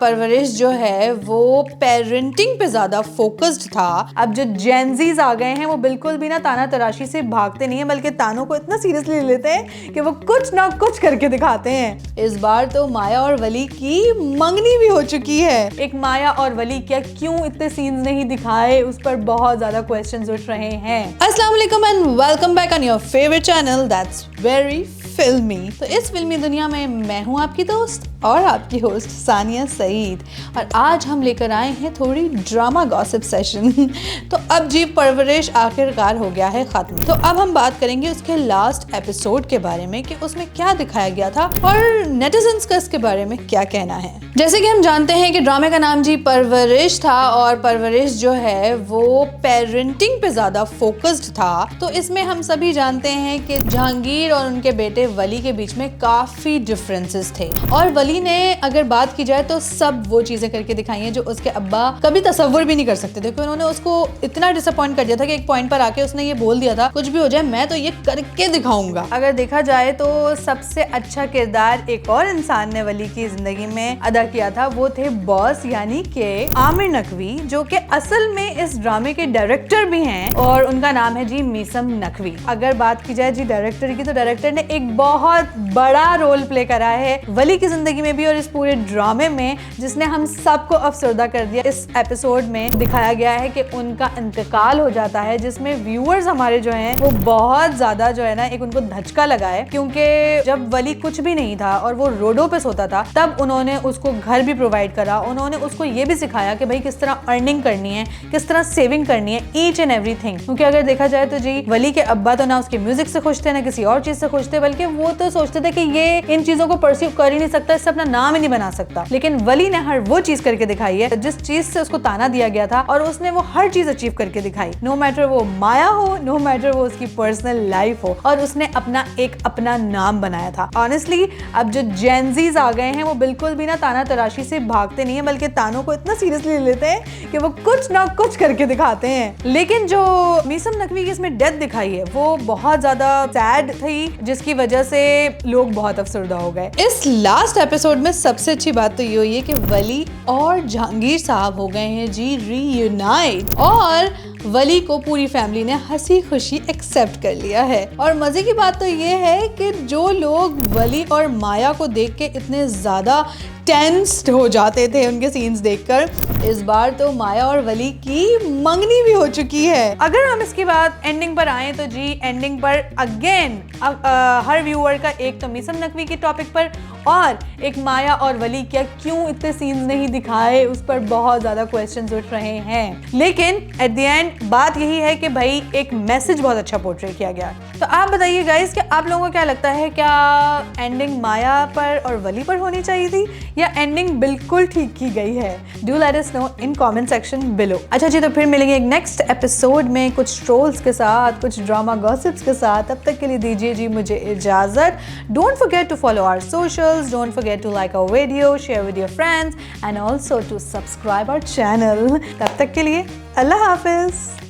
परवरिश जो है वो पेरेंटिंग पे ज्यादा फोकस्ड था। अब जो जेनजीज आ गए हैं वो बिल्कुल भी ना ताना तराशी से भागते नहीं है, बल्कि तानों को इतना सीरियसली ले लेते हैं कि वो कुछ ना कुछ करके दिखाते हैं। इस बार तो माया और वली की मंगनी भी हो चुकी है। एक माया और वली क्या क्यों इतने सीन्स नहीं दिखाए, उस पर बहुत ज्यादा क्वेश्चंस उठ रहे हैं। अस्सलाम वालेकुम and welcome back on your favourite channel that's very फिल्मी। तो इस फिल्मी दुनिया में मैं हूँ आपकी दोस्त और आपकी होस्ट सानिया सईद, और आज हम लेकर आए हैं थोड़ी ड्रामा गॉसिप सेशन। तो अब जी परवरिश आखिरकार हो गया है खत्म, तो अब हम बात करेंगे उसके लास्ट एपिसोड के बारे में कि उसमें क्या दिखाया गया था और नेटिजन्स का इसके बारे में क्या कहना है। जैसे कि हम जानते हैं कि ड्रामे का नाम जी परवरिश था, और परवरिश जो है वो पेरेंटिंग पे ज्यादा फोकस्ड था। तो इसमें हम सभी जानते हैं कि जहांगीर और उनके बेटे वली के बीच में काफी डिफरेंसेस थे, और वली ने अगर बात की जाए तो सब वो चीजें करके दिखाई हैं जो उसके अब्बा कभी तसव्वुर भी नहीं कर सकते थे, क्योंकि उन्होंने उसको इतना डिसअपॉइंट कर दिया था कि एक पॉइंट पर आके उसने ये बोल दिया था कुछ भी हो जाए मैं तो ये करके दिखाऊंगा। अगर देखा जाए तो सबसे अच्छा किरदार एक और इंसान ने वली की जिंदगी में अदा किया था, वो थे बॉस यानी कि आमिर नकवी, जो कि असल में इस ड्रामे के डायरेक्टर भी हैं, और उनका नाम है जी मीसम नकवी। अगर बात की जाए जी डायरेक्टर की, तो डायरेक्टर ने एक बहुत बड़ा रोल प्ले करा है वली की जिंदगी में भी और इस पूरे ड्रामे में, जिसने हम सबको अफसरदा कर दिया। इस एपिसोड में दिखाया गया है कि उनका इंतकाल हो जाता है, जिसमें व्यूअर्स हमारे जो हैं वो बहुत ज्यादा जो है ना एक उनको धचका लगा है, क्योंकि जब वली कुछ भी नहीं था और वो रोडों पे सोता था तब उन्होंने उसको घर भी प्रोवाइड करा। उन्होंने उसको ये भी सिखाया कि भाई किस तरह अर्निंग करनी है, किस तरह सेविंग करनी है, ईच एंड एवरीथिंग। क्योंकि अगर देखा जाए तो जी वली के अब्बा तो ना उसके म्यूजिक से खुश थे ना किसी और चीज से खुश थे, बल्कि वो तो सोचते थे कि ये इन चीजों को परसीव कर ही नहीं सकता, इससे अपना नाम ही नहीं बना सकता। लेकिन वली ने हर वो चीज करके दिखाई है जिस चीज से उसको ताना दिया गया था, और उसने वो हर चीज अचीव करके दिखाई। नो मैटर वो माया हो, नो मैटर वो उसकी पर्सनल लाइफ हो, और उसने अपना नाम बनाया था। ऑनेस्टली अब जो जेनजीज आ गए हैं वो बिल्कुल भी ना ताना तराशी से भागते नहीं है, बल्कि तानों को इतना सीरियसली ले लेते हैं कि वो कुछ ना कुछ करके दिखाते हैं। लेकिन जो मीसम नकवी की इसमें डेथ दिखाई है वो बहुत ज्यादा सैड थी, जिसकी वजह से लोग बहुत अफसरदा हो गए। इस लास्ट एपिसोड में सबसे अच्छी बात तो ये हुई है कि वली और जहांगीर साहब हो गए हैं जी रीयूनाइट, और वली को पूरी फैमिली ने हंसी खुशी एक्सेप्ट कर लिया है। और मजे की बात तो ये है कि जो लोग वली और माया को देख के इतने ज्यादा टेंस्ड हो जाते थे उनके सीन्स देखकर, इस बार तो माया और वली की मंगनी भी हो चुकी है। अगर हम इसके बाद एंडिंग पर आए तो जी एंडिंग पर अगेन हर व्यूअर का एक तो मीसम नकवी के टॉपिक पर और एक माया और वली क्या क्यों इतने सीन्स नहीं दिखाए, उस पर बहुत ज्यादा क्वेश्चंस उठ रहे हैं। लेकिन एट द एंड बात यही है कि भाई एक मैसेज बहुत अच्छा पोर्ट्रे किया गया। तो आप बताइए गाइस कि आप लोगों को क्या लगता है, क्या एंडिंग माया पर और वली पर होनी चाहिए थी या एंडिंग बिल्कुल ठीक की गई है? Do let us know in comment section below. अच्छा जी, तो फिर मिलेंगे एक नेक्स्ट एपिसोड में कुछ ट्रोल्स के साथ, कुछ ड्रामा गॉसिप्स के साथ। तब तक के लिए दीजिए जी मुझे इजाजत। Don't forget to follow our socials, don't forget to like our video, share with your friends and also to subscribe our channel. तब तक के लिए अल्लाह हाफिज।